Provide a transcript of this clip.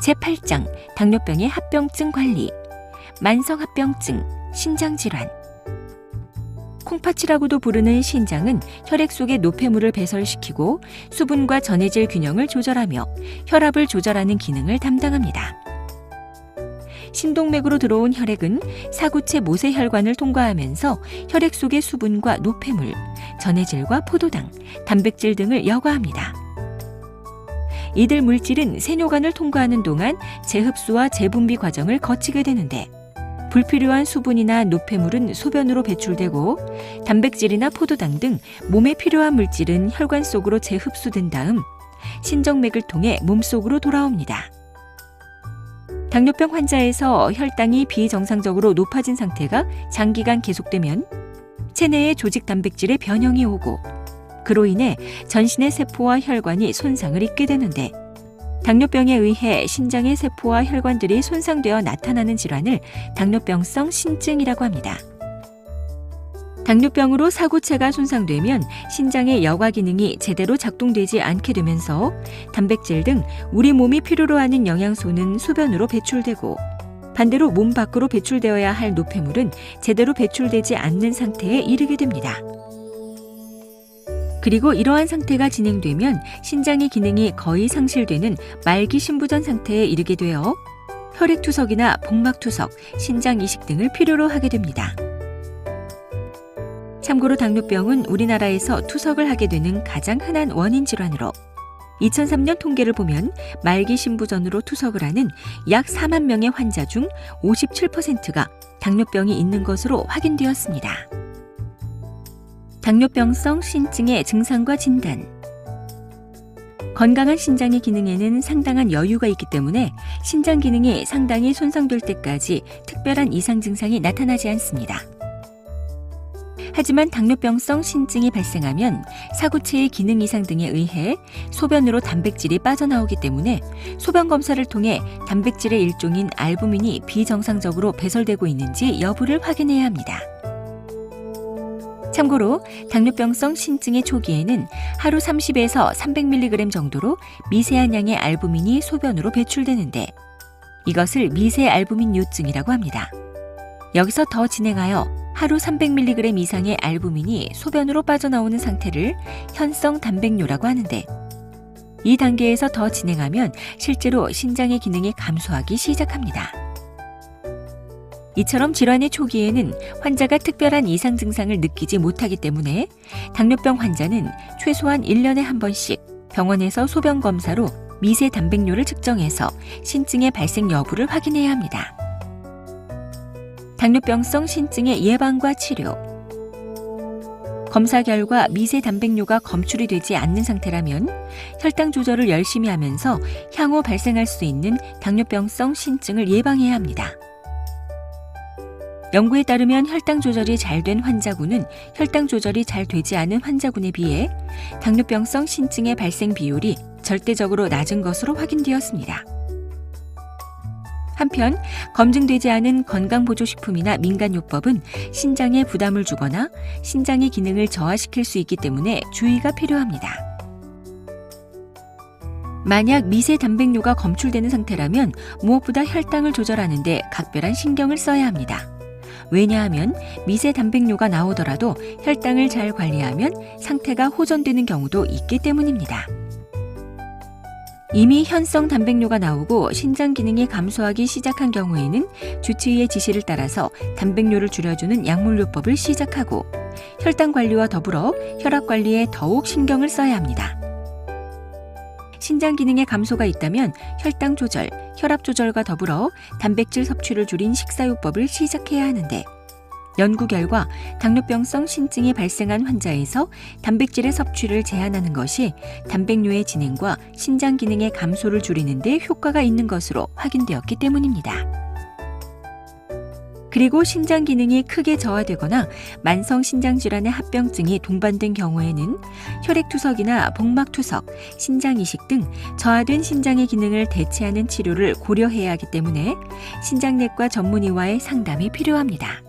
제8장 당뇨병의 합병증 관리, 만성합병증, 신장질환. 콩팥이라고도 부르는 신장은 혈액 속의 노폐물을 배설시키고 수분과 전해질 균형을 조절하며 혈압을 조절하는 기능을 담당합니다. 신동맥으로 들어온 혈액은 사구체 모세혈관을 통과하면서 혈액 속의 수분과 노폐물, 전해질과 포도당, 단백질 등을 여과합니다. 이들 물질은 세뇨관을 통과하는 동안 재흡수와 재분비 과정을 거치게 되는데 불필요한 수분이나 노폐물은 소변으로 배출되고 단백질이나 포도당 등 몸에 필요한 물질은 혈관 속으로 재흡수된 다음 신정맥을 통해 몸속으로 돌아옵니다. 당뇨병 환자에서 혈당이 비정상적으로 높아진 상태가 장기간 계속되면 체내에 조직 단백질의 변형이 오고 그로 인해 전신의 세포와 혈관이 손상을 입게 되는데 당뇨병에 의해 신장의 세포와 혈관들이 손상되어 나타나는 질환을 당뇨병성 신증이라고 합니다. 당뇨병으로 사구체가 손상되면 신장의 여과 기능이 제대로 작동되지 않게 되면서 단백질 등 우리 몸이 필요로 하는 영양소는 소변으로 배출되고 반대로 몸 밖으로 배출되어야 할 노폐물은 제대로 배출되지 않는 상태에 이르게 됩니다. 그리고 이러한 상태가 진행되면 신장의 기능이 거의 상실되는 말기 신부전 상태에 이르게 되어 혈액투석이나 복막투석, 신장이식 등을 필요로 하게 됩니다. 참고로 당뇨병은 우리나라에서 투석을 하게 되는 가장 흔한 원인 질환으로 2003년 통계를 보면 말기 신부전으로 투석을 하는 약 4만 명의 환자 중 57%가 당뇨병이 있는 것으로 확인되었습니다. 당뇨병성 신증의 증상과 진단. 건강한 신장의 기능에는 상당한 여유가 있기 때문에 신장 기능이 상당히 손상될 때까지 특별한 이상 증상이 나타나지 않습니다. 하지만 당뇨병성 신증이 발생하면 사구체의 기능 이상 등에 의해 소변으로 단백질이 빠져나오기 때문에 소변 검사를 통해 단백질의 일종인 알부민이 비정상적으로 배설되고 있는지 여부를 확인해야 합니다. 참고로 당뇨병성 신증의 초기에는 하루 30에서 300mg 정도로 미세한 양의 알부민이 소변으로 배출되는데 이것을 미세알부민 요증이라고 합니다. 여기서 더 진행하여 하루 300mg 이상의 알부민이 소변으로 빠져나오는 상태를 현성 단백뇨라고 하는데 이 단계에서 더 진행하면 실제로 신장의 기능이 감소하기 시작합니다. 이처럼 질환의 초기에는 환자가 특별한 이상 증상을 느끼지 못하기 때문에 당뇨병 환자는 최소한 1년에 한 번씩 병원에서 소변 검사로 미세 단백뇨를 측정해서 신증의 발생 여부를 확인해야 합니다. 당뇨병성 신증의 예방과 치료. 검사 결과 미세 단백뇨가 검출이 되지 않는 상태라면 혈당 조절을 열심히 하면서 향후 발생할 수 있는 당뇨병성 신증을 예방해야 합니다. 연구에 따르면 혈당 조절이 잘 된 환자군은 혈당 조절이 잘 되지 않은 환자군에 비해 당뇨병성 신증의 발생 비율이 절대적으로 낮은 것으로 확인되었습니다. 한편 검증되지 않은 건강보조식품이나 민간요법은 신장에 부담을 주거나 신장의 기능을 저하시킬 수 있기 때문에 주의가 필요합니다. 만약 미세 단백뇨가 검출되는 상태라면 무엇보다 혈당을 조절하는 데 각별한 신경을 써야 합니다. 왜냐하면 미세 단백뇨가 나오더라도 혈당을 잘 관리하면 상태가 호전되는 경우도 있기 때문입니다. 이미 현성 단백뇨가 나오고 신장 기능이 감소하기 시작한 경우에는 주치의의 지시를 따라서 단백뇨를 줄여주는 약물요법을 시작하고 혈당 관리와 더불어 혈압 관리에 더욱 신경을 써야 합니다. 신장 기능의 감소가 있다면 혈당 조절, 혈압 조절과 더불어 단백질 섭취를 줄인 식사요법을 시작해야 하는데 연구 결과 당뇨병성 신증이 발생한 환자에서 단백질의 섭취를 제한하는 것이 단백뇨의 진행과 신장 기능의 감소를 줄이는 데 효과가 있는 것으로 확인되었기 때문입니다. 그리고 신장 기능이 크게 저하되거나 만성 신장질환의 합병증이 동반된 경우에는 혈액투석이나 복막투석, 신장이식 등 저하된 신장의 기능을 대체하는 치료를 고려해야 하기 때문에 신장내과 전문의와의 상담이 필요합니다.